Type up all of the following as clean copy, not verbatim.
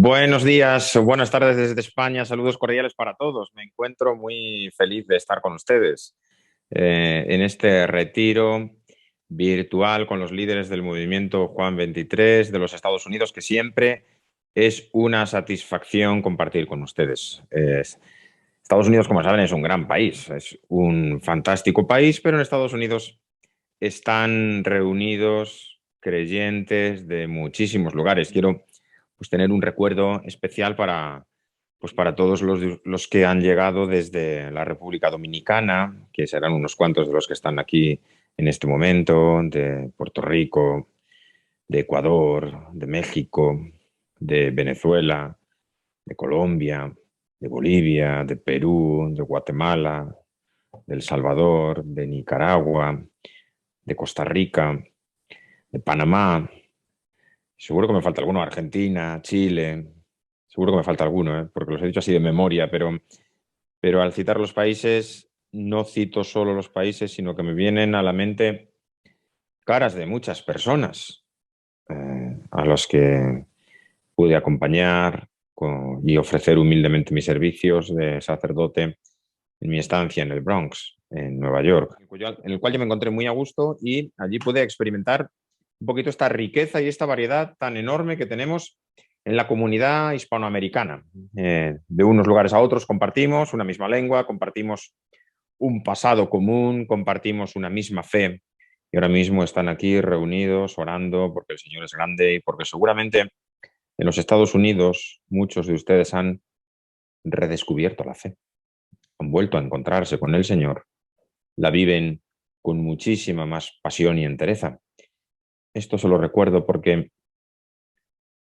Buenos días, buenas tardes desde España, saludos cordiales para todos. Me encuentro muy feliz de estar con ustedes en este retiro virtual con los líderes del movimiento Juan 23 de los Estados Unidos, que siempre es una satisfacción compartir con ustedes. Estados Unidos, como saben, es un gran país, es un fantástico país, pero en Estados Unidos están reunidos creyentes de muchísimos lugares. Quiero tener un recuerdo especial para todos los que han llegado desde la República Dominicana, que serán unos cuantos de los que están aquí en este momento, de Puerto Rico, de Ecuador, de México, de Venezuela, de Colombia, de Bolivia, de Perú, de Guatemala, de El Salvador, de Nicaragua, de Costa Rica, de Panamá. Seguro que me falta alguno, Argentina, Chile, seguro que me falta alguno, porque los he dicho así de memoria, pero al citar los países no cito solo los países, sino que me vienen a la mente caras de muchas personas a los que pude acompañar y ofrecer humildemente mis servicios de sacerdote en mi estancia en el Bronx, en Nueva York, en el cual yo me encontré muy a gusto y allí pude experimentar un poquito esta riqueza y esta variedad tan enorme que tenemos en la comunidad hispanoamericana. De unos lugares a otros compartimos una misma lengua, compartimos un pasado común, compartimos una misma fe y ahora mismo están aquí reunidos orando porque el Señor es grande y porque seguramente en los Estados Unidos muchos de ustedes han redescubierto la fe, han vuelto a encontrarse con el Señor, la viven con muchísima más pasión y entereza. Esto se lo recuerdo porque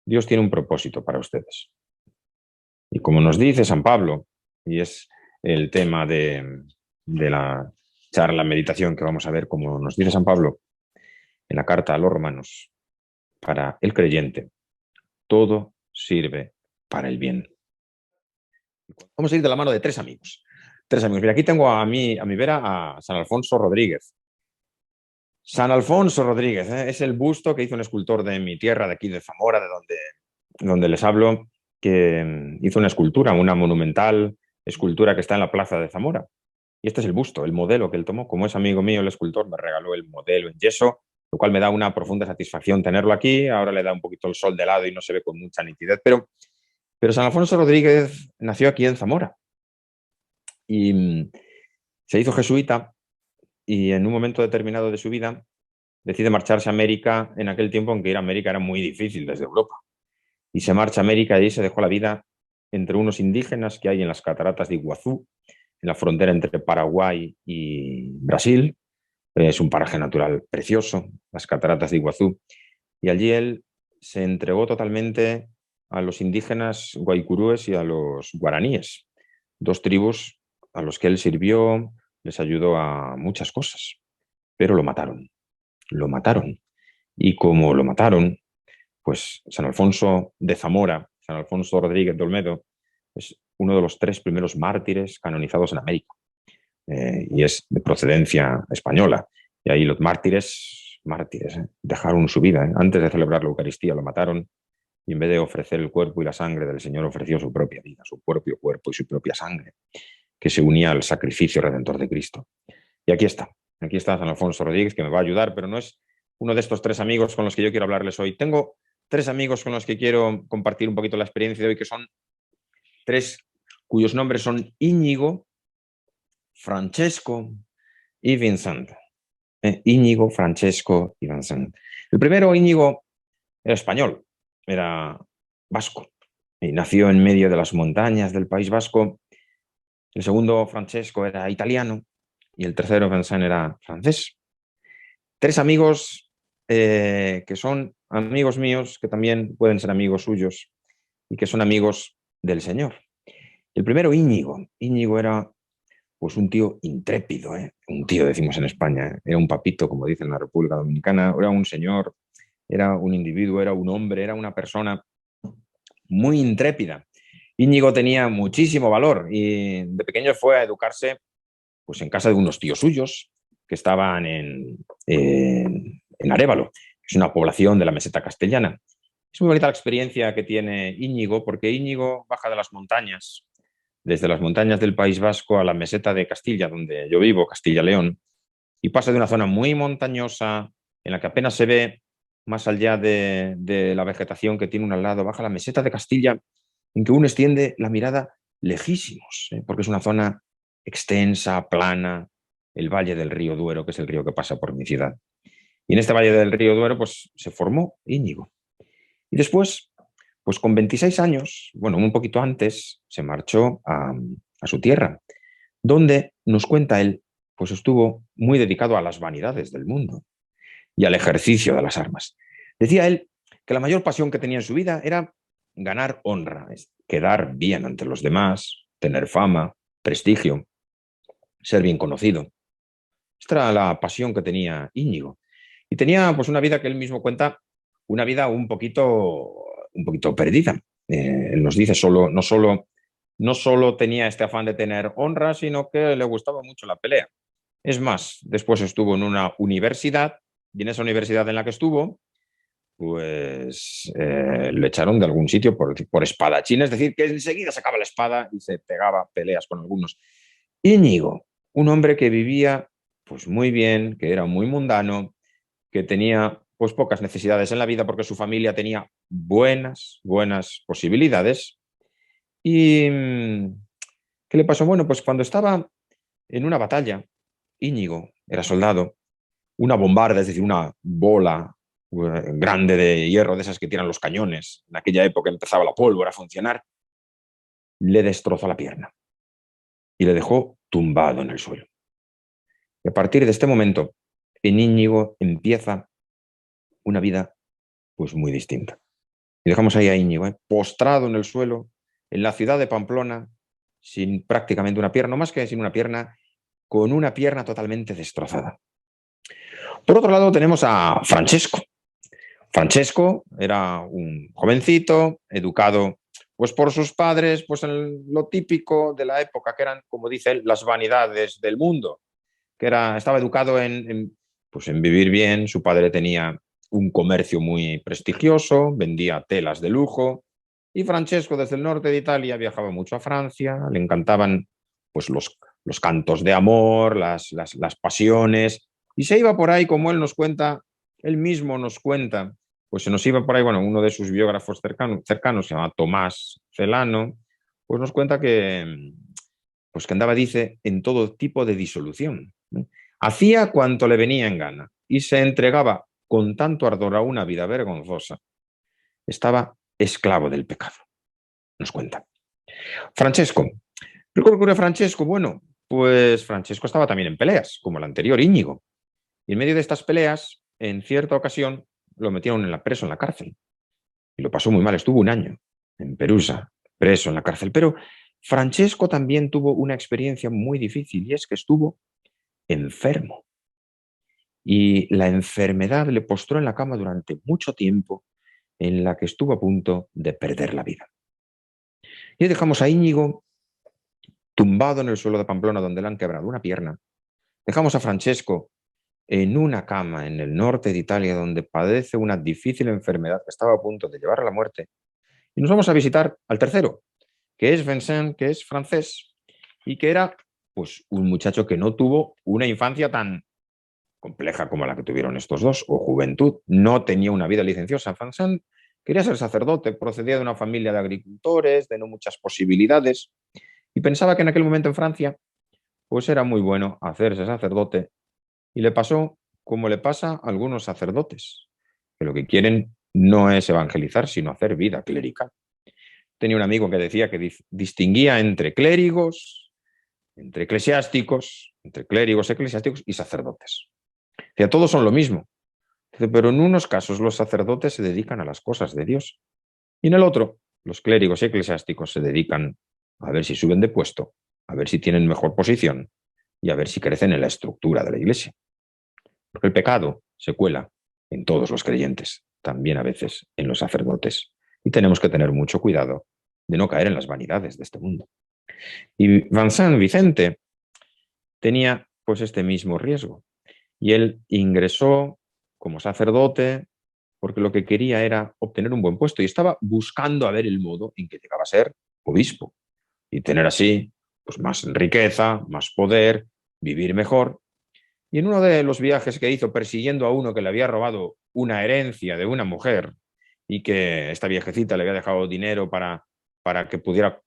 Dios tiene un propósito para ustedes. Y como nos dice San Pablo, y es el tema de la charla, meditación que vamos a ver, como nos dice San Pablo en la carta a los romanos, para el creyente, todo sirve para el bien. Vamos a ir de la mano de tres amigos. Tres amigos. Mira, aquí tengo a mi vera a San Alfonso Rodríguez. San Alfonso Rodríguez, es el busto que hizo un escultor de mi tierra, de aquí de Zamora, de donde les hablo, que hizo una escultura, una monumental escultura que está en la plaza de Zamora. Y este es el busto, el modelo que él tomó. Como es amigo mío, el escultor me regaló el modelo en yeso, lo cual me da una profunda satisfacción tenerlo aquí. Ahora le da un poquito el sol de lado y no se ve con mucha nitidez, pero San Alfonso Rodríguez nació aquí en Zamora y se hizo jesuita y en un momento determinado de su vida decide marcharse a América en aquel tiempo en que ir a América era muy difícil desde Europa. Y se marcha a América y ahí se dejó la vida entre unos indígenas que hay en las cataratas de Iguazú, en la frontera entre Paraguay y Brasil. Es un paraje natural precioso, las cataratas de Iguazú. Y allí él se entregó totalmente a los indígenas guaycurúes y a los guaraníes, dos tribus a los que él sirvió, les ayudó a muchas cosas, pero lo mataron. Lo mataron. Y como lo mataron, pues San Alfonso de Zamora, San Alfonso Rodríguez de Olmedo, es uno de los tres primeros mártires canonizados en América. Y es de procedencia española. Y ahí los mártires, dejaron su vida. Antes de celebrar la Eucaristía lo mataron y en vez de ofrecer el cuerpo y la sangre del Señor ofreció su propia vida, su propio cuerpo y su propia sangre, que se unía al sacrificio redentor de Cristo. Y aquí está San Alfonso Rodríguez, que me va a ayudar, pero no es uno de estos tres amigos con los que yo quiero hablarles hoy. Tengo tres amigos con los que quiero compartir un poquito la experiencia de hoy, que son tres cuyos nombres son Íñigo, Francesco y Vincent. Íñigo, Francesco y Vincent. El primero, Íñigo, era español, era vasco, y nació en medio de las montañas del País Vasco. El segundo, Francesco, era italiano y el tercero, Vincent, era francés. Tres amigos que son amigos míos, que también pueden ser amigos suyos y que son amigos del Señor. El primero, Íñigo. Íñigo era pues un tío intrépido, un tío, decimos en España, era un papito, como dicen en la República Dominicana, era un señor, era un individuo, era un hombre, era una persona muy intrépida. Íñigo tenía muchísimo valor y de pequeño fue a educarse pues, en casa de unos tíos suyos que estaban en Arévalo, que es una población de la meseta castellana. Es muy bonita la experiencia que tiene Íñigo, porque Íñigo baja de las montañas, desde las montañas del País Vasco a la meseta de Castilla, donde yo vivo, Castilla-León, y pasa de una zona muy montañosa en la que apenas se ve más allá de la vegetación que tiene uno al lado, baja a la meseta de Castilla, en que uno extiende la mirada lejísimos, porque es una zona extensa, plana, el valle del río Duero, que es el río que pasa por mi ciudad. Y en este valle del río Duero pues, se formó Íñigo. Y después, pues con 26 años, bueno, un poquito antes, se marchó a su tierra, donde nos cuenta él, pues estuvo muy dedicado a las vanidades del mundo y al ejercicio de las armas. Decía él que la mayor pasión que tenía en su vida era ganar honra, quedar bien ante los demás, tener fama, prestigio, ser bien conocido. Esta era la pasión que tenía Íñigo. Y tenía pues una vida que él mismo cuenta, una vida un poquito perdida. Él nos dice no solo tenía este afán de tener honra, sino que le gustaba mucho la pelea. Es más, después estuvo en una universidad y en esa universidad en la que estuvo, pues le echaron de algún sitio por espadachín, es decir, que enseguida sacaba la espada y se pegaba peleas con algunos. Íñigo, un hombre que vivía pues muy bien, que era muy mundano, que tenía pues pocas necesidades en la vida porque su familia tenía buenas posibilidades. ¿Y qué le pasó? Bueno, pues cuando estaba en una batalla, Íñigo era soldado, una bombarda, es decir, una bola grande de hierro, de esas que tiran los cañones, en aquella época empezaba la pólvora a funcionar, le destrozó la pierna y le dejó tumbado en el suelo. Y a partir de este momento, en Íñigo empieza una vida pues muy distinta. Y dejamos ahí a Íñigo, postrado en el suelo, en la ciudad de Pamplona, sin prácticamente una pierna, no más que sin una pierna, con una pierna totalmente destrozada. Por otro lado tenemos a Francesco. Francesco era un jovencito, educado pues por sus padres, pues en lo típico de la época, que eran, como dice él, las vanidades del mundo, que estaba educado pues en vivir bien. Su padre tenía un comercio muy prestigioso, vendía telas de lujo, y Francesco desde el norte de Italia viajaba mucho a Francia, le encantaban pues los cantos de amor, las pasiones, y se iba por ahí, como él nos cuenta, él mismo nos cuenta, pues se nos iba por ahí, bueno, uno de sus biógrafos cercanos se llama Tomás Celano, pues nos cuenta pues que andaba, dice, en todo tipo de disolución. Hacía cuanto le venía en gana y se entregaba con tanto ardor a una vida vergonzosa. Estaba esclavo del pecado, nos cuenta. Francesco. ¿Qué ocurre Francesco? Bueno, pues Francesco estaba también en peleas, como el anterior Íñigo. Y en medio de estas peleas, en cierta ocasión, lo metieron preso en la cárcel. Y lo pasó muy mal, estuvo un año en Perusa, preso en la cárcel. Pero Francesco también tuvo una experiencia muy difícil, y es que estuvo enfermo. Y la enfermedad le postró en la cama durante mucho tiempo, en la que estuvo a punto de perder la vida. Y ahí dejamos a Íñigo tumbado en el suelo de Pamplona, donde le han quebrado una pierna. Dejamos a Francesco en una cama en el norte de Italia, donde padece una difícil enfermedad que estaba a punto de llevar a la muerte. Y nos vamos a visitar al tercero, que es Vincent, que es francés, y que era pues un muchacho que no tuvo una infancia tan compleja como la que tuvieron estos dos, o juventud. No tenía una vida licenciosa. Vincent quería ser sacerdote, procedía de una familia de agricultores, de no muchas posibilidades, y pensaba que en aquel momento en Francia pues era muy bueno hacerse sacerdote, y le pasó como le pasa a algunos sacerdotes, que lo que quieren no es evangelizar, sino hacer vida clerical. Tenía un amigo que decía que distinguía entre clérigos, entre clérigos eclesiásticos y sacerdotes. Decía, todos son lo mismo. Dice, pero en unos casos los sacerdotes se dedican a las cosas de Dios, y en el otro, los clérigos eclesiásticos se dedican a ver si suben de puesto, a ver si tienen mejor posición y a ver si crecen en la estructura de la iglesia. Porque el pecado se cuela en todos los creyentes, también a veces en los sacerdotes. Y tenemos que tener mucho cuidado de no caer en las vanidades de este mundo. Y Vincent Vicente tenía pues este mismo riesgo. Y él ingresó como sacerdote porque lo que quería era obtener un buen puesto y estaba buscando a ver el modo en que llegaba a ser obispo y tener así pues, más riqueza, más poder, vivir mejor. Y en uno de los viajes que hizo persiguiendo a uno que le había robado una herencia de una mujer y que esta viejecita le había dejado dinero para que pudiera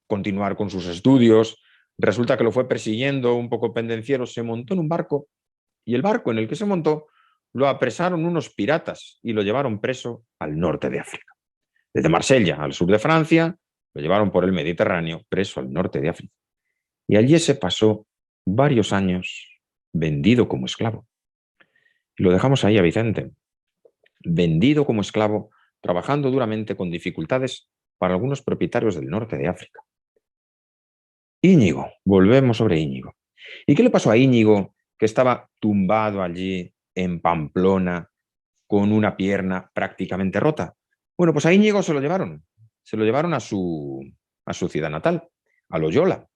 continuar con sus estudios, resulta que lo fue persiguiendo un poco pendenciero, se montó en un barco y el barco en el que se montó lo apresaron unos piratas y lo llevaron preso al norte de África. Desde Marsella, al sur de Francia, lo llevaron por el Mediterráneo preso al norte de África. Y allí se pasó varios años vendido como esclavo. Y lo dejamos ahí a Vicente, vendido como esclavo, trabajando duramente con dificultades para algunos propietarios del norte de África. Íñigo, volvemos sobre Íñigo. ¿Y qué le pasó a Íñigo que estaba tumbado allí en Pamplona con una pierna prácticamente rota? Bueno, pues a Íñigo se lo llevaron a su ciudad natal, a Loyola.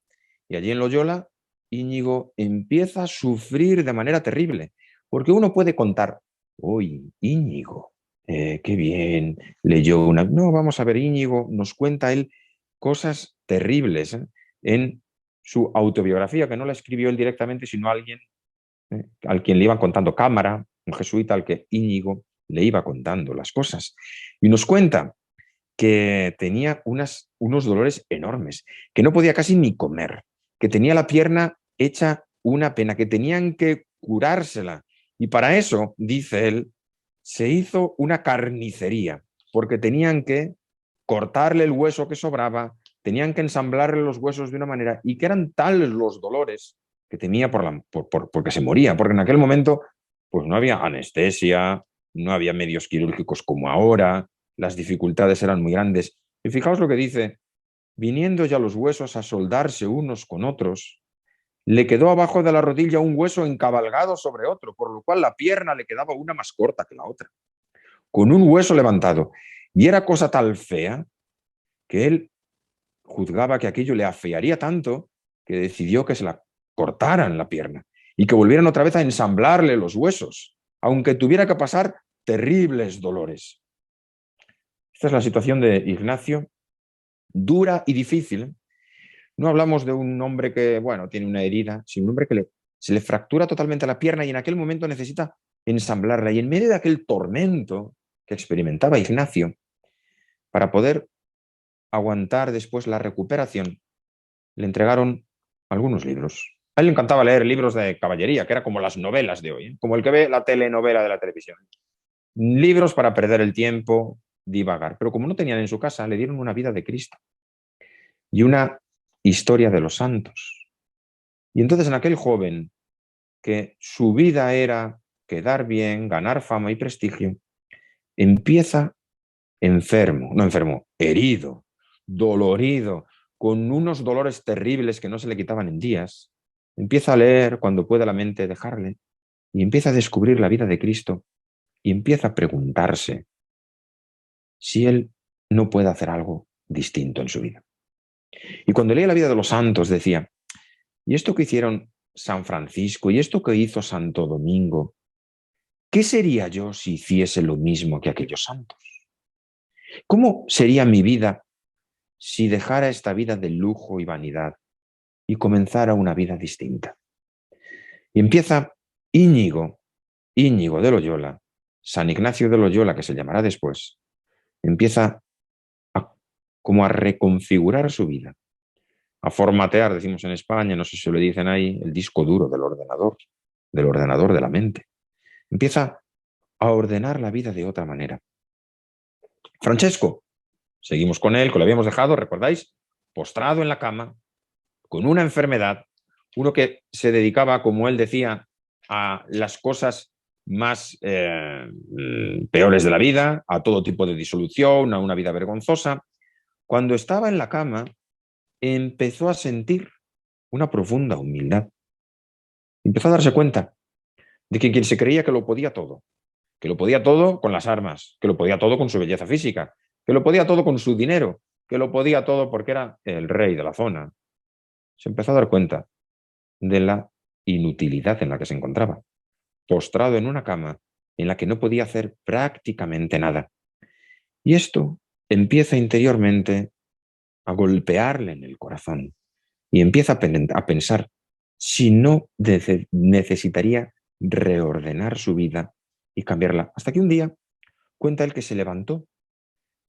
Y allí en Loyola, Íñigo empieza a sufrir de manera terrible, porque uno puede contar, uy, Íñigo, qué bien, leyó una... No, vamos a ver, Íñigo nos cuenta él cosas terribles en su autobiografía, que no la escribió él directamente, sino alguien al quien le iban contando Cámara, un jesuita al que Íñigo le iba contando las cosas. Y nos cuenta que tenía unos dolores enormes, que no podía casi ni comer, que tenía la pierna hecha una pena, que tenían que curársela. Y para eso, dice él, se hizo una carnicería, porque tenían que cortarle el hueso que sobraba, tenían que ensamblarle los huesos de una manera, y que eran tales los dolores que tenía porque se moría, porque en aquel momento pues no había anestesia, no había medios quirúrgicos como ahora, las dificultades eran muy grandes. Y fijaos lo que dice, viniendo ya los huesos a soldarse unos con otros, le quedó abajo de la rodilla un hueso encabalgado sobre otro, por lo cual la pierna le quedaba una más corta que la otra, con un hueso levantado. Y era cosa tal fea que él juzgaba que aquello le afearía tanto que decidió que se la cortaran la pierna y que volvieran otra vez a ensamblarle los huesos, aunque tuviera que pasar terribles dolores. Esta es la situación de Ignacio, dura y difícil. No hablamos de un hombre que, bueno, tiene una herida, sino un hombre que se le fractura totalmente la pierna y en aquel momento necesita ensamblarla. Y en medio de aquel tormento que experimentaba Ignacio, para poder aguantar después la recuperación, le entregaron algunos libros. A él le encantaba leer libros de caballería, que era como las novelas de hoy, como el que ve la telenovela de la televisión. Libros para perder el tiempo, divagar. Pero como no tenían en su casa, le dieron una vida de Cristo y una historia de los santos. Y entonces en aquel joven que su vida era quedar bien, ganar fama y prestigio, empieza herido, dolorido, con unos dolores terribles que no se le quitaban en días, empieza a leer cuando pueda la mente dejarle y empieza a descubrir la vida de Cristo y empieza a preguntarse si él no puede hacer algo distinto en su vida. Y cuando leía la vida de los santos decía, ¿y esto que hicieron San Francisco y esto que hizo Santo Domingo? ¿Qué sería yo si hiciese lo mismo que aquellos santos? ¿Cómo sería mi vida si dejara esta vida de lujo y vanidad y comenzara una vida distinta? Y empieza Íñigo, Íñigo de Loyola, San Ignacio de Loyola, que se llamará después, empieza como a reconfigurar su vida, a formatear, decimos en España, no sé si lo dicen ahí, el disco duro del ordenador de la mente. Empieza a ordenar la vida de otra manera. Francesco, seguimos con él, que lo habíamos dejado, ¿recordáis? Postrado en la cama, con una enfermedad, uno que se dedicaba, como él decía, a las cosas más peores de la vida, a todo tipo de disolución, a una vida vergonzosa. Cuando estaba en la cama, empezó a sentir una profunda humildad. Empezó a darse cuenta de que quien se creía que lo podía todo con las armas, que lo podía todo con su belleza física, que lo podía todo con su dinero, que lo podía todo porque era el rey de la zona, se empezó a dar cuenta de la inutilidad en la que se encontraba, postrado en una cama, en la que no podía hacer prácticamente nada. Y esto empieza interiormente a golpearle en el corazón y empieza a pensar si no necesitaría reordenar su vida y cambiarla. Hasta que un día cuenta él que se levantó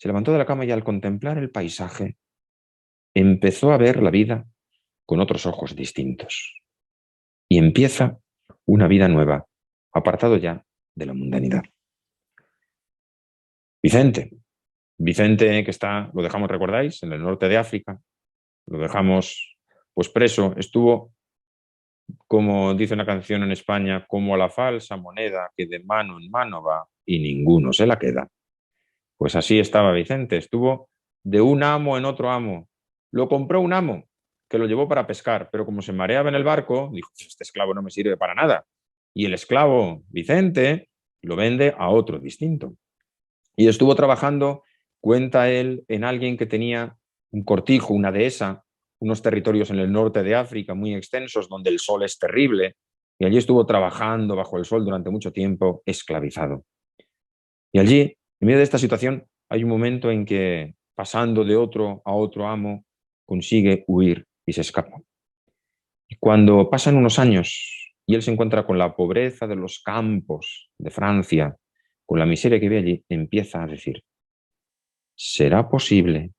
de la cama y al contemplar el paisaje empezó a ver la vida con otros ojos distintos. Y empieza una vida nueva, apartado ya de la mundanidad. Vicente que está, lo dejamos, recordáis, en el norte de África, lo dejamos pues preso, estuvo, como dice una canción en España, como la falsa moneda que de mano en mano va y ninguno se la queda. Pues así estaba Vicente, estuvo de un amo en otro amo. Lo compró un amo que lo llevó para pescar, pero como se mareaba en el barco, dijo, este esclavo no me sirve para nada. Y el esclavo Vicente lo vende a otro distinto. Y estuvo trabajando, cuenta él, en alguien que tenía un cortijo, una dehesa, unos territorios en el norte de África muy extensos donde el sol es terrible, y allí estuvo trabajando bajo el sol durante mucho tiempo, esclavizado. Y allí, en medio de esta situación, hay un momento en que, pasando de otro a otro amo, consigue huir y se escapa. Y cuando pasan unos años y él se encuentra con la pobreza de los campos de Francia, con la miseria que ve allí, empieza a decir, ¿será posible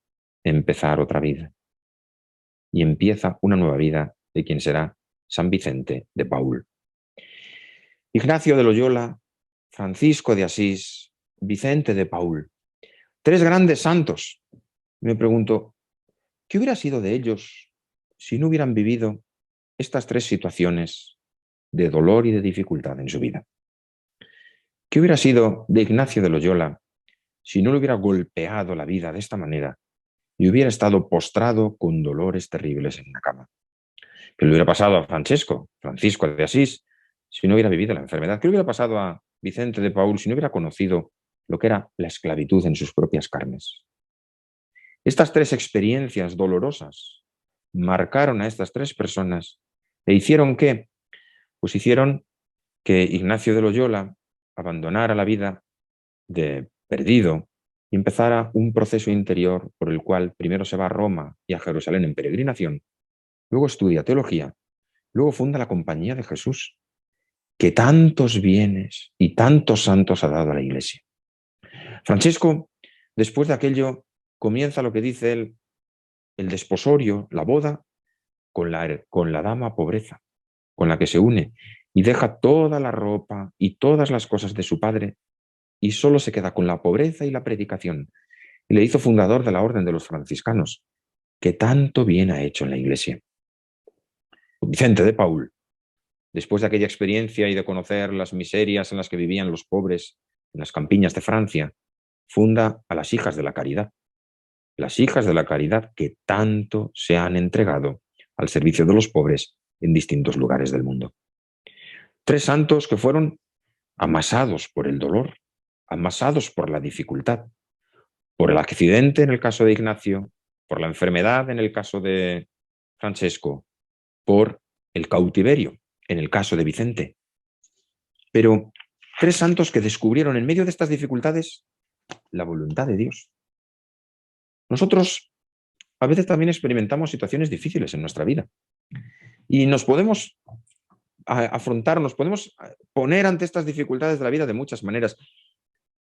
empezar otra vida? Y empieza una nueva vida de quien será San Vicente de Paúl. Ignacio de Loyola, Francisco de Asís, Vicente de Paúl. Tres grandes santos. Me pregunto, ¿qué hubiera sido de ellos si no hubieran vivido estas tres situaciones de dolor y de dificultad en su vida? ¿Qué hubiera sido de Ignacio de Loyola si no le hubiera golpeado la vida de esta manera y hubiera estado postrado con dolores terribles en una cama? ¿Qué le hubiera pasado a Francisco de Asís, si no hubiera vivido la enfermedad? ¿Qué le hubiera pasado a Vicente de Paúl si no hubiera conocido lo que era la esclavitud en sus propias carnes? Estas tres experiencias dolorosas marcaron a estas tres personas e hicieron que, pues hicieron que Ignacio de Loyola abandonara la vida de perdido y empezara un proceso interior por el cual primero se va a Roma y a Jerusalén en peregrinación, luego estudia teología, luego funda la Compañía de Jesús, que tantos bienes y tantos santos ha dado a la Iglesia. Francisco, después de aquello, comienza lo que dice él, el desposorio, la boda, con la dama pobreza, con la que se une y deja toda la ropa y todas las cosas de su padre y solo se queda con la pobreza y la predicación. Y le hizo fundador de la Orden de los Franciscanos, que tanto bien ha hecho en la Iglesia. Vicente de Paúl, después de aquella experiencia y de conocer las miserias en las que vivían los pobres en las campiñas de Francia, funda a las Hijas de la Caridad. Las Hijas de la Caridad que tanto se han entregado al servicio de los pobres en distintos lugares del mundo. Tres santos que fueron amasados por el dolor, amasados por la dificultad, por el accidente en el caso de Ignacio, por la enfermedad en el caso de Francesco, por el cautiverio en el caso de Vicente. Pero tres santos que descubrieron en medio de estas dificultades la voluntad de Dios. Nosotros a veces también experimentamos situaciones difíciles en nuestra vida y nos podemos afrontar, nos podemos poner ante estas dificultades de la vida de muchas maneras.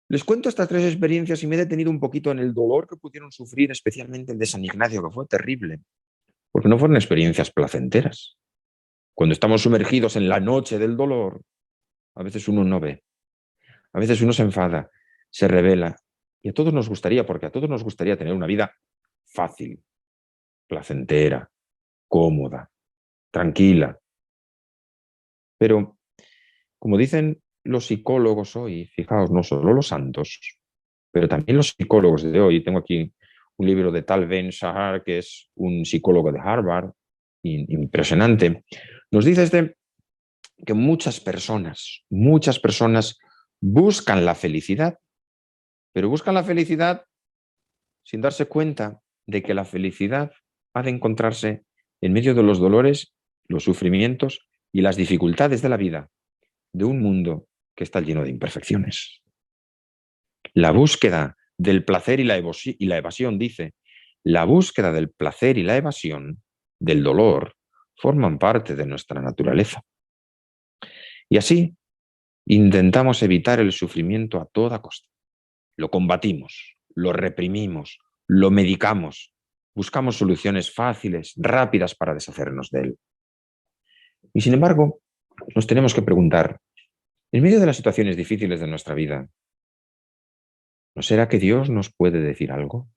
Les cuento estas tres experiencias y me he detenido un poquito en el dolor que pudieron sufrir, especialmente el de San Ignacio, que fue terrible, porque no fueron experiencias placenteras. Cuando estamos sumergidos en la noche del dolor, a veces uno no ve, a veces uno se enfada, se rebela, y a todos nos gustaría, porque a todos nos gustaría tener una vida fácil, placentera, cómoda, tranquila. Pero, como dicen los psicólogos hoy, fijaos, no solo los santos, pero también los psicólogos de hoy, tengo aquí un libro de Tal Ben-Shahar, que es un psicólogo de Harvard, impresionante, nos dice que muchas personas buscan la felicidad, pero buscan la felicidad sin darse cuenta de que la felicidad ha de encontrarse en medio de los dolores, los sufrimientos y las dificultades de la vida, de un mundo que está lleno de imperfecciones. La búsqueda del placer y la evasión, dice, la búsqueda del placer y la evasión del dolor forman parte de nuestra naturaleza. Y así intentamos evitar el sufrimiento a toda costa. Lo combatimos, lo reprimimos, lo medicamos, buscamos soluciones fáciles, rápidas para deshacernos de él. Y sin embargo, nos tenemos que preguntar, en medio de las situaciones difíciles de nuestra vida, ¿no será que Dios nos puede decir algo?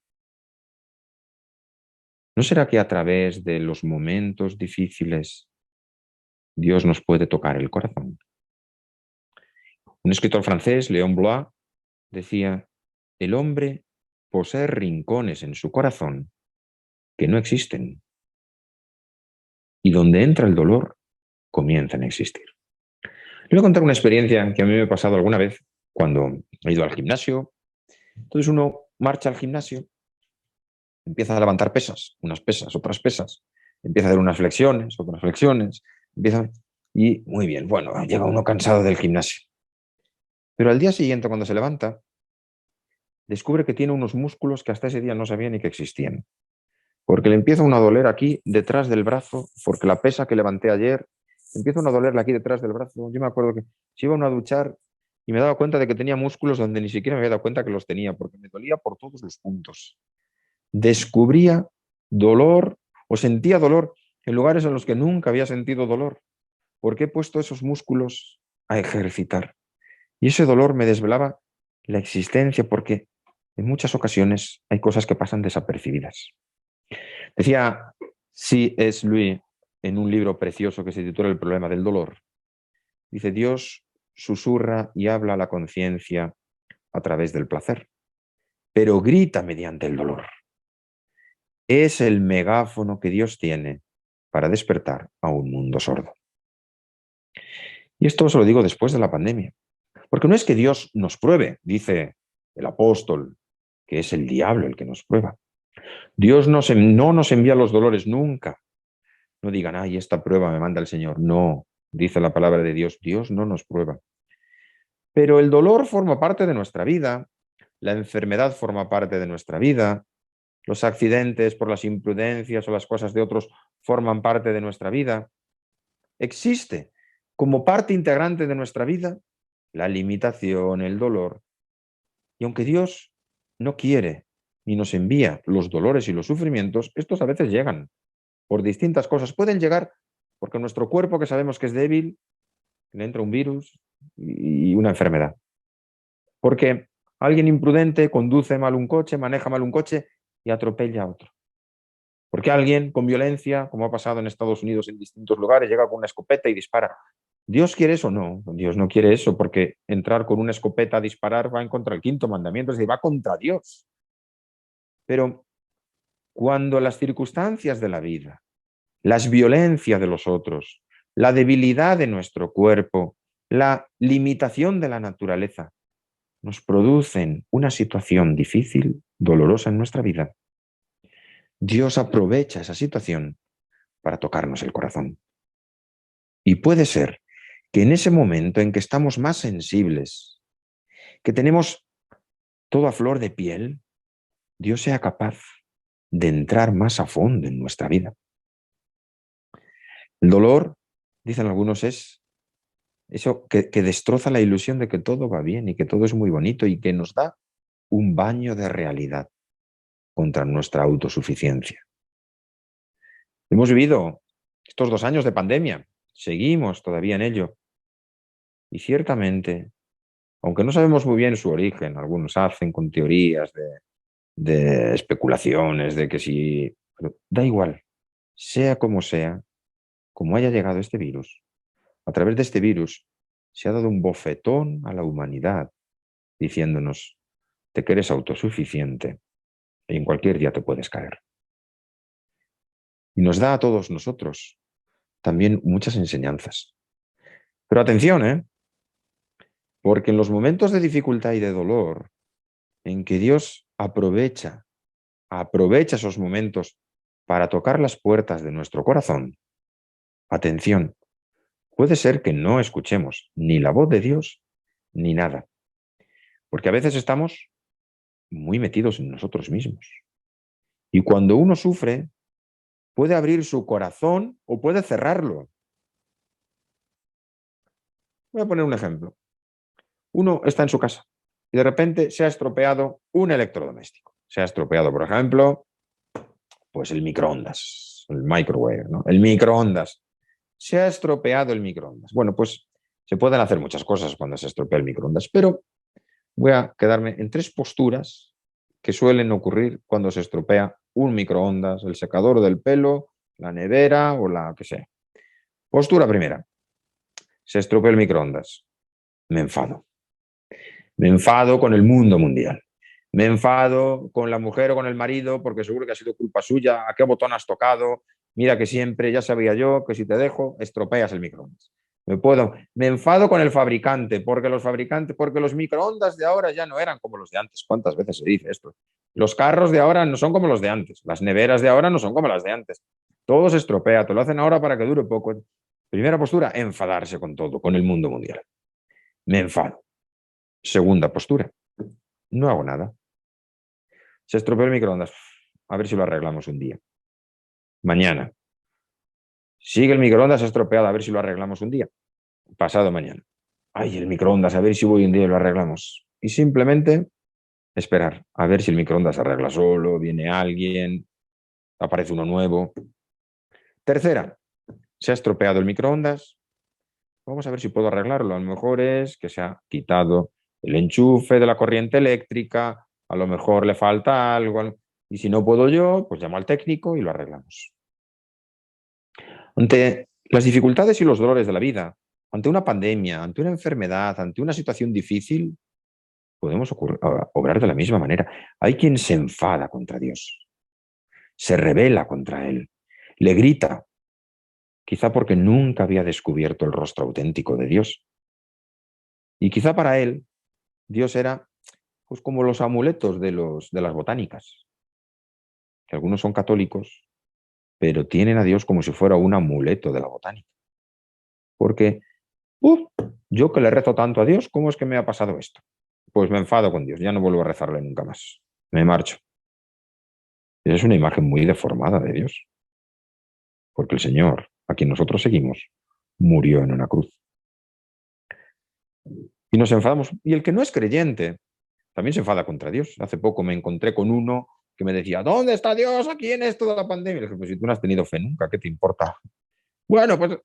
¿No será que a través de los momentos difíciles Dios nos puede tocar el corazón? Un escritor francés, Léon Bloy, decía, el hombre posee rincones en su corazón que no existen, y donde entra el dolor, comienzan a existir. Les voy a contar una experiencia que a mí me ha pasado alguna vez cuando he ido al gimnasio. Entonces uno marcha al gimnasio, empieza a levantar pesas, unas pesas, otras pesas, empieza a hacer unas flexiones, otras flexiones, y muy bien, bueno, llega uno cansado del gimnasio. Pero al día siguiente, cuando se levanta, descubre que tiene unos músculos que hasta ese día no sabía ni que existían. Porque le empieza uno a doler aquí detrás del brazo, porque la pesa que levanté ayer, empieza uno a dolerle aquí detrás del brazo. Yo me acuerdo que se iba uno a duchar y me daba cuenta de que tenía músculos donde ni siquiera me había dado cuenta que los tenía, porque me dolía por todos los puntos. Descubría dolor o sentía dolor en lugares en los que nunca había sentido dolor, porque he puesto esos músculos a ejercitar. Y ese dolor me desvelaba la existencia, porque en muchas ocasiones hay cosas que pasan desapercibidas. Decía C.S. Lewis en un libro precioso que se titula El problema del dolor. Dice, Dios susurra y habla a la conciencia a través del placer, pero grita mediante el dolor. Es el megáfono que Dios tiene para despertar a un mundo sordo. Y esto se lo digo después de la pandemia. Porque no es que Dios nos pruebe, dice el apóstol, que es el diablo el que nos prueba. Dios no nos envía los dolores nunca. No digan, ay, esta prueba me manda el Señor. No, dice la palabra de Dios, Dios no nos prueba. Pero el dolor forma parte de nuestra vida, la enfermedad forma parte de nuestra vida, los accidentes por las imprudencias o las cosas de otros forman parte de nuestra vida. Existe como parte integrante de nuestra vida la limitación, el dolor. Y aunque Dios no quiere ni nos envía los dolores y los sufrimientos, estos a veces llegan por distintas cosas. Pueden llegar porque nuestro cuerpo, que sabemos que es débil, le entra un virus y una enfermedad. Porque alguien imprudente conduce mal un coche, maneja mal un coche y atropella a otro. Porque alguien con violencia, como ha pasado en Estados Unidos en distintos lugares, llega con una escopeta y dispara. ¿Dios quiere eso? No, Dios no quiere eso, porque entrar con una escopeta a disparar va en contra del quinto mandamiento, es decir, va contra Dios. Pero cuando las circunstancias de la vida, las violencias de los otros, la debilidad de nuestro cuerpo, la limitación de la naturaleza, nos producen una situación difícil, dolorosa en nuestra vida, Dios aprovecha esa situación para tocarnos el corazón. Y puede ser que en ese momento en que estamos más sensibles, que tenemos todo a flor de piel, Dios sea capaz de entrar más a fondo en nuestra vida. El dolor, dicen algunos, es eso que destroza la ilusión de que todo va bien y que todo es muy bonito y que nos da un baño de realidad contra nuestra autosuficiencia. Hemos vivido estos 2 años de pandemia, seguimos todavía en ello. Y ciertamente, aunque no sabemos muy bien su origen, algunos hacen con teorías de especulaciones, de que si... Pero da igual, sea, como haya llegado este virus, a través de este virus se ha dado un bofetón a la humanidad, diciéndonos, te que eres autosuficiente y en cualquier día te puedes caer. Y nos da a todos nosotros también muchas enseñanzas. Pero atención, porque en los momentos de dificultad y de dolor, en que Dios aprovecha esos momentos para tocar las puertas de nuestro corazón, atención, puede ser que no escuchemos ni la voz de Dios, ni nada. Porque a veces estamos muy metidos en nosotros mismos. Y cuando uno sufre, puede abrir su corazón o puede cerrarlo. Voy a poner un ejemplo. Uno está en su casa y de repente se ha estropeado un electrodoméstico. Se ha estropeado, por ejemplo, pues el microondas, el microwave, ¿no? El microondas. Se ha estropeado el microondas. Bueno, pues se pueden hacer muchas cosas cuando se estropea el microondas, pero voy a quedarme en 3 posturas que suelen ocurrir cuando se estropea un microondas, el secador del pelo, la nevera o la que sea. Postura primera. Se estropeó el microondas. Me enfado. Me enfado con el mundo mundial. Me enfado con la mujer o con el marido porque seguro que ha sido culpa suya. ¿A qué botón has tocado? Mira que siempre, ya sabía yo que si te dejo, estropeas el microondas. Me enfado con el fabricante porque porque los microondas de ahora ya no eran como los de antes. ¿Cuántas veces se dice esto? Los carros de ahora no son como los de antes. Las neveras de ahora no son como las de antes. Todo se estropea, te lo hacen ahora para que dure poco. Primera postura, enfadarse con todo, con el mundo mundial. Me enfado. Segunda postura, no hago nada. Se estropeó el microondas. A ver si lo arreglamos un día. Mañana. Sigue el microondas estropeado. A ver si lo arreglamos un día. Pasado mañana. Ay, el microondas. A ver si voy un día y lo arreglamos. Y simplemente esperar. A ver si el microondas se arregla solo. Viene alguien. Aparece uno nuevo. Tercera. Se ha estropeado el microondas. Vamos a ver si puedo arreglarlo. A lo mejor es que se ha quitado el enchufe de la corriente eléctrica. A lo mejor le falta algo. Y si no puedo yo, pues llamo al técnico y lo arreglamos. Ante las dificultades y los dolores de la vida, ante una pandemia, ante una enfermedad, ante una situación difícil, podemos obrar de la misma manera. Hay quien se enfada contra Dios, se rebela contra Él, le grita, quizá porque nunca había descubierto el rostro auténtico de Dios. Y quizá para él, Dios era pues, como los amuletos de las botánicas, que algunos son católicos, pero tienen a Dios como si fuera un amuleto de la botánica. Porque yo que le rezo tanto a Dios, ¿cómo es que me ha pasado esto? Pues me enfado con Dios, ya no vuelvo a rezarle nunca más. Me marcho. Esa es una imagen muy deformada de Dios, porque el Señor, a quien nosotros seguimos, murió en una cruz. Y nos enfadamos. Y el que no es creyente también se enfada contra Dios. Hace poco me encontré con uno que me decía, ¿dónde está Dios aquí en esto de la pandemia? Y le dije, pues si tú no has tenido fe nunca, ¿qué te importa? Bueno, pues,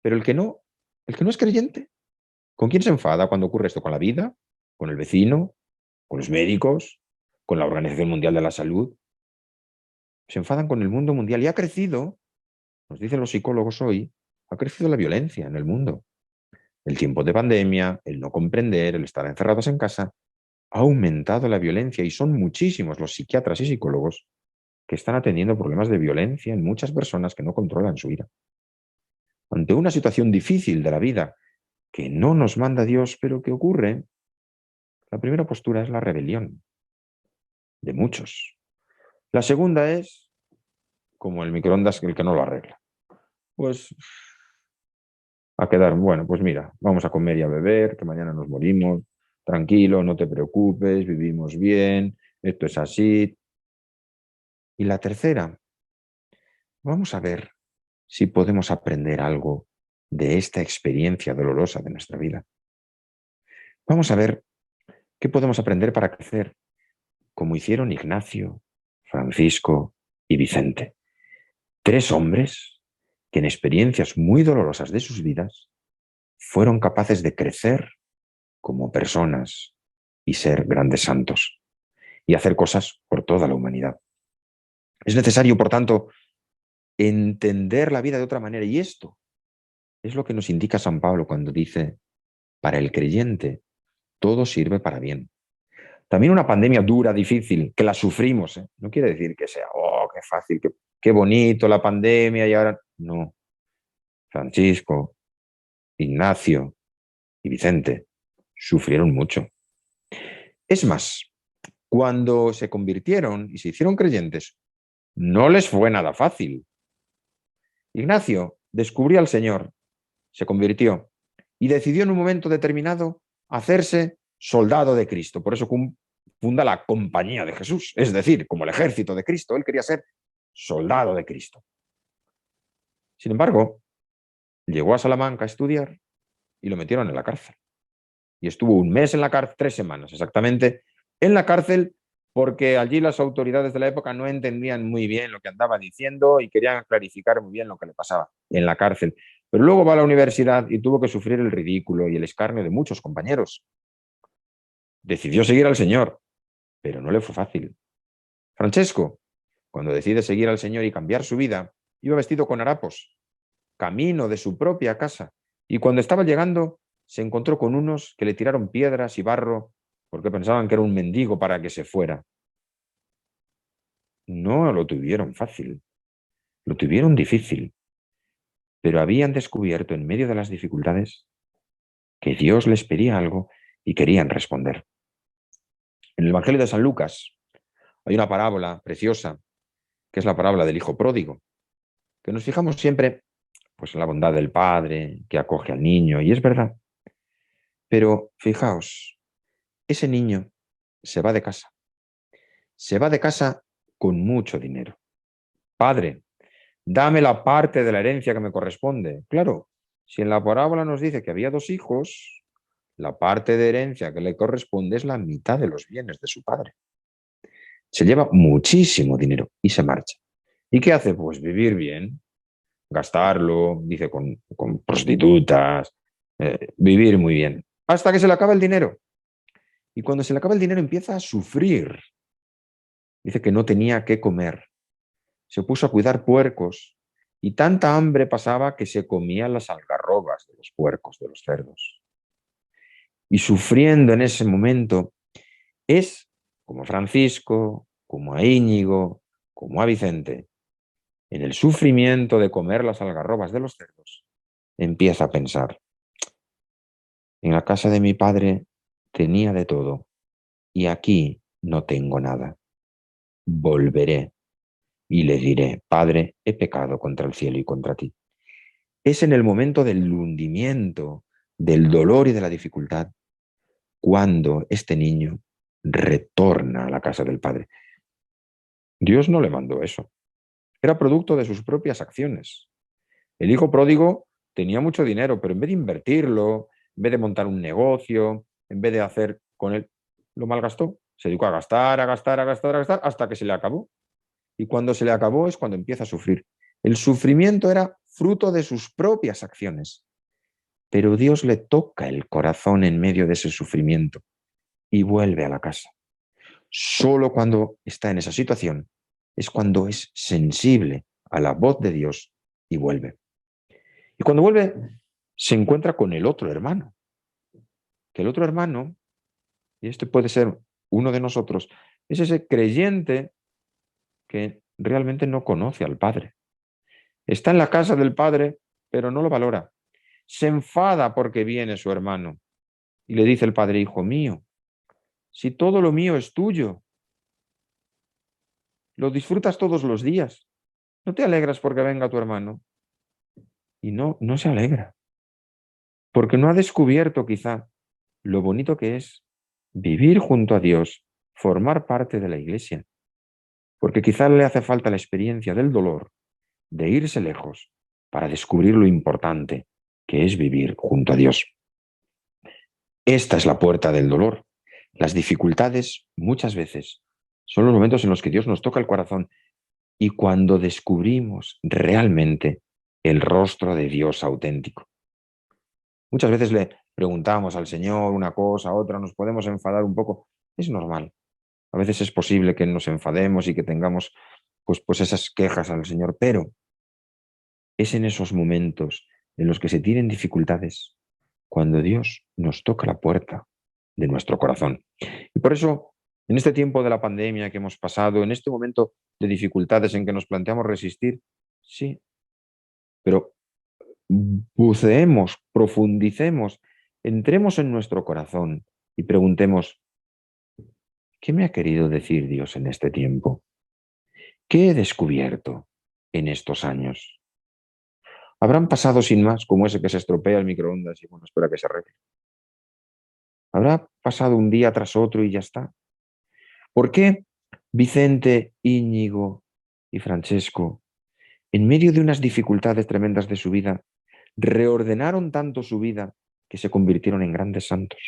pero el que no es creyente, ¿con quién se enfada cuando ocurre esto? ¿Con la vida? ¿Con el vecino? ¿Con los médicos? ¿Con la Organización Mundial de la Salud? Se enfadan con el mundo mundial y ha crecido, nos dicen los psicólogos hoy, ha crecido la violencia en el mundo. El tiempo de pandemia, el no comprender, el estar encerrados en casa, ha aumentado la violencia y son muchísimos los psiquiatras y psicólogos que están atendiendo problemas de violencia en muchas personas que no controlan su ira. Ante una situación difícil de la vida que no nos manda Dios, pero que ocurre, la primera postura es la rebelión de muchos. La segunda es como el microondas, el que no lo arregla. Pues a quedar, bueno, pues mira, vamos a comer y a beber, que mañana nos morimos, tranquilo, no te preocupes, vivimos bien, esto es así. Y la tercera, vamos a ver si podemos aprender algo de esta experiencia dolorosa de nuestra vida. Vamos a ver qué podemos aprender para crecer, como hicieron Ignacio, Francisco y Vicente. 3 hombres que en experiencias muy dolorosas de sus vidas fueron capaces de crecer como personas y ser grandes santos y hacer cosas por toda la humanidad. Es necesario, por tanto, entender la vida de otra manera y esto es lo que nos indica San Pablo cuando dice, para el creyente todo sirve para bien. También una pandemia dura, difícil, que la sufrimos, ¿eh? No quiere decir que sea, oh, qué fácil, qué bonito la pandemia y ahora... No. Francisco, Ignacio y Vicente sufrieron mucho. Es más, cuando se convirtieron y se hicieron creyentes, no les fue nada fácil. Ignacio descubrió al Señor, se convirtió y decidió en un momento determinado hacerse soldado de Cristo. Por eso funda la Compañía de Jesús, es decir, como el ejército de Cristo. Él quería ser soldado de Cristo. Sin embargo, llegó a Salamanca a estudiar y lo metieron en la cárcel. Y estuvo un mes en la cárcel, 3 semanas exactamente, en la cárcel, porque allí las autoridades de la época no entendían muy bien lo que andaba diciendo y querían clarificar muy bien lo que le pasaba en la cárcel. Pero luego va a la universidad y tuvo que sufrir el ridículo y el escarnio de muchos compañeros. Decidió seguir al Señor, pero no le fue fácil. Francesco, cuando decide seguir al Señor y cambiar su vida, iba vestido con harapos, camino de su propia casa, y cuando estaba llegando se encontró con unos que le tiraron piedras y barro porque pensaban que era un mendigo para que se fuera. No lo tuvieron fácil, lo tuvieron difícil, pero habían descubierto en medio de las dificultades que Dios les pedía algo y querían responder. En el Evangelio de San Lucas hay una parábola preciosa, que es la parábola del hijo pródigo, que nos fijamos siempre pues, en la bondad del padre que acoge al niño, y es verdad. Pero fijaos, ese niño se va de casa con mucho dinero. Padre, dame la parte de la herencia que me corresponde. Claro, si en la parábola nos dice que había 2 hijos, la parte de herencia que le corresponde es la mitad de los bienes de su padre. Se lleva muchísimo dinero y se marcha. ¿Y qué hace? Pues vivir bien, gastarlo, dice, con prostitutas, vivir muy bien, hasta que se le acaba el dinero. Y cuando se le acaba el dinero empieza a sufrir. Dice que no tenía qué comer. Se puso a cuidar puercos y tanta hambre pasaba que se comía las algarrobas de los puercos, de los cerdos. Y sufriendo en ese momento es como Francisco, como a Íñigo, como a Vicente, en el sufrimiento de comer las algarrobas de los cerdos, empieza a pensar, en la casa de mi padre tenía de todo y aquí no tengo nada. Volveré y le diré, Padre, he pecado contra el cielo y contra ti. Es en el momento del hundimiento, del dolor y de la dificultad, cuando este niño retorna a la casa del Padre. Dios no le mandó eso. Era producto de sus propias acciones. El hijo pródigo tenía mucho dinero, pero en vez de invertirlo, en vez de montar un negocio, en vez de hacer con él, lo malgastó. Se dedicó a gastar, a gastar, a gastar, a gastar, hasta que se le acabó. Y cuando se le acabó es cuando empieza a sufrir. El sufrimiento era fruto de sus propias acciones. Pero Dios le toca el corazón en medio de ese sufrimiento y vuelve a la casa. Solo cuando está en esa situación es cuando es sensible a la voz de Dios y vuelve. Y cuando vuelve se encuentra con el otro hermano. Que el otro hermano, y este puede ser uno de nosotros, es ese creyente que realmente no conoce al Padre. Está en la casa del Padre, pero no lo valora. Se enfada porque viene su hermano y le dice el Padre, hijo mío, si todo lo mío es tuyo, lo disfrutas todos los días, ¿no te alegras porque venga tu hermano? Y no se alegra, porque no ha descubierto quizá lo bonito que es vivir junto a Dios, formar parte de la iglesia, porque quizá le hace falta la experiencia del dolor, de irse lejos, para descubrir lo importante que es vivir junto a Dios. Esta es la puerta del dolor. Las dificultades muchas veces son los momentos en los que Dios nos toca el corazón y cuando descubrimos realmente el rostro de Dios auténtico. Muchas veces le preguntamos al Señor una cosa, otra, nos podemos enfadar un poco. Es normal. A veces es posible que nos enfademos y que tengamos pues esas quejas al Señor, pero es en esos momentos en los que se tienen dificultades cuando Dios nos toca la puerta de nuestro corazón. Y por eso, en este tiempo de la pandemia que hemos pasado, en este momento de dificultades en que nos planteamos resistir, sí, pero buceemos, profundicemos, entremos en nuestro corazón y preguntemos, ¿qué me ha querido decir Dios en este tiempo? ¿Qué he descubierto en estos años? Habrán pasado sin más, como ese que se estropea el microondas y bueno, espera que se arregle. Habrá pasado un día tras otro y ya está. ¿Por qué Vicente, Íñigo y Francesco, en medio de unas dificultades tremendas de su vida, reordenaron tanto su vida que se convirtieron en grandes santos?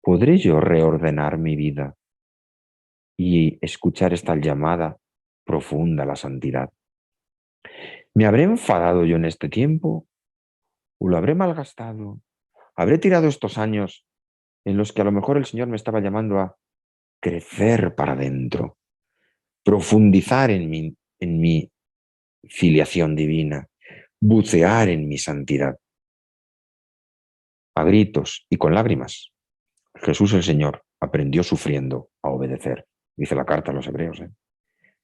¿Podré yo reordenar mi vida y escuchar esta llamada profunda a la santidad? ¿Me habré enfadado yo en este tiempo o lo habré malgastado? ¿Habré tirado estos años en los que a lo mejor el Señor me estaba llamando a crecer para adentro, profundizar en mi filiación divina, bucear en mi santidad? A gritos y con lágrimas, Jesús el Señor aprendió sufriendo a obedecer, dice la carta a los hebreos.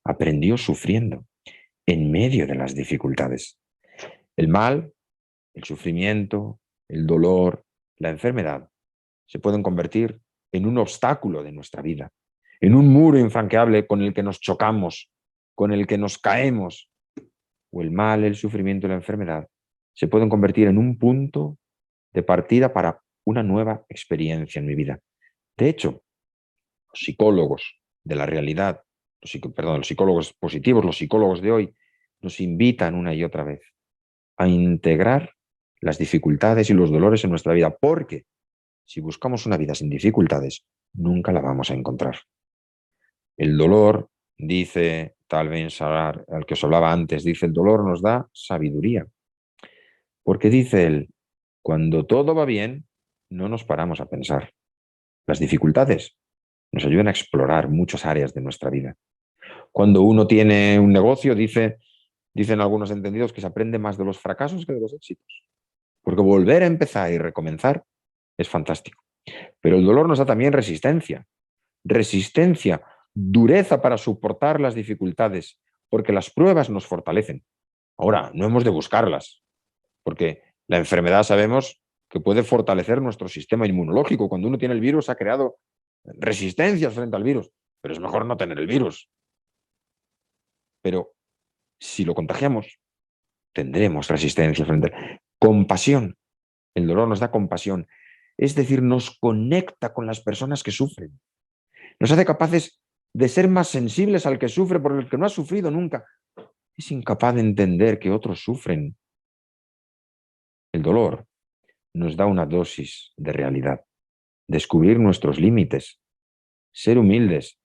Aprendió sufriendo en medio de las dificultades. El mal, el sufrimiento, el dolor, la enfermedad se pueden convertir en un obstáculo de nuestra vida, en un muro infranqueable con el que nos chocamos, con el que nos caemos. O el mal, el sufrimiento y la enfermedad se pueden convertir en un punto de partida para una nueva experiencia en mi vida. De hecho, los psicólogos de la realidad, los psicólogos positivos, los psicólogos de hoy, nos invitan una y otra vez a integrar las dificultades y los dolores en nuestra vida, porque si buscamos una vida sin dificultades, nunca la vamos a encontrar. El dolor, dice Tal Ben-Shahar, al que os hablaba antes, dice, el dolor nos da sabiduría. Porque dice él, cuando todo va bien, no nos paramos a pensar. Las dificultades nos ayudan a explorar muchas áreas de nuestra vida. Cuando uno tiene un negocio, dicen algunos entendidos que se aprende más de los fracasos que de los éxitos. Porque volver a empezar y recomenzar es fantástico. Pero el dolor nos da también resistencia. Resistencia, dureza para soportar las dificultades, porque las pruebas nos fortalecen. Ahora, no hemos de buscarlas, porque la enfermedad sabemos que puede fortalecer nuestro sistema inmunológico. Cuando uno tiene el virus ha creado resistencias frente al virus, pero es mejor no tener el virus. Pero si lo contagiamos, tendremos resistencia frente a... Compasión. El dolor nos da compasión. Es decir, nos conecta con las personas que sufren. Nos hace capaces de ser más sensibles al que sufre por el que no ha sufrido nunca. Es incapaz de entender que otros sufren. El dolor nos da una dosis de realidad. Descubrir nuestros límites. Ser humildes.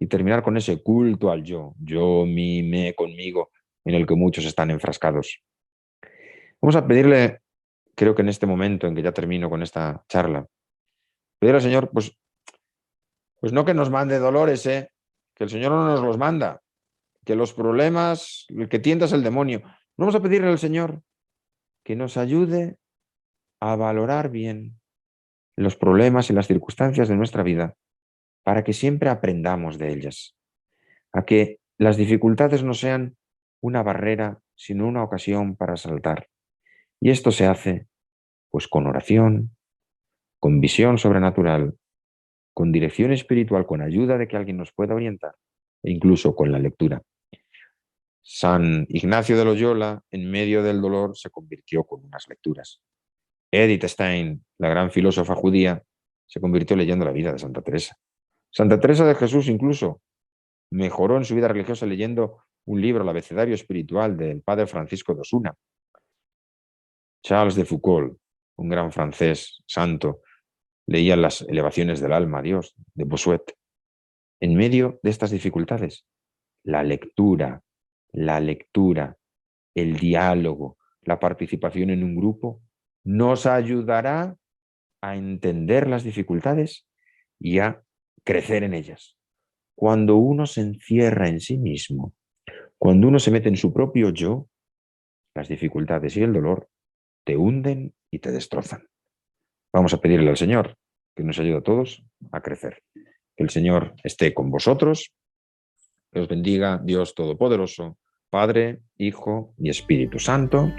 Y terminar con ese culto al yo. Yo, mí, me, conmigo, en el que muchos están enfrascados. Vamos a pedirle, creo que en este momento en que ya termino con esta charla, pedirle al Señor, pues no que nos mande dolores, que el Señor no nos los manda, que los problemas, el que tienta es el demonio. Vamos a pedirle al Señor que nos ayude a valorar bien los problemas y las circunstancias de nuestra vida para que siempre aprendamos de ellas, a que las dificultades no sean una barrera, sino una ocasión para saltar. Y esto se hace pues con oración, con visión sobrenatural, con dirección espiritual, con ayuda de que alguien nos pueda orientar, e incluso con la lectura. San Ignacio de Loyola, en medio del dolor, se convirtió con unas lecturas. Edith Stein, la gran filósofa judía, se convirtió leyendo la vida de Santa Teresa. Santa Teresa de Jesús incluso mejoró en su vida religiosa leyendo un libro, el Abecedario Espiritual, del padre Francisco de Osuna. Charles de Foucault, un gran francés santo, leía las elevaciones del alma a Dios, de Bossuet. En medio de estas dificultades, la lectura, el diálogo, la participación en un grupo, nos ayudará a entender las dificultades y a crecer en ellas. Cuando uno se encierra en sí mismo, cuando uno se mete en su propio yo, las dificultades y el dolor te hunden y te destrozan. Vamos a pedirle al Señor que nos ayude a todos a crecer. Que el Señor esté con vosotros, que os bendiga Dios Todopoderoso, Padre, Hijo y Espíritu Santo.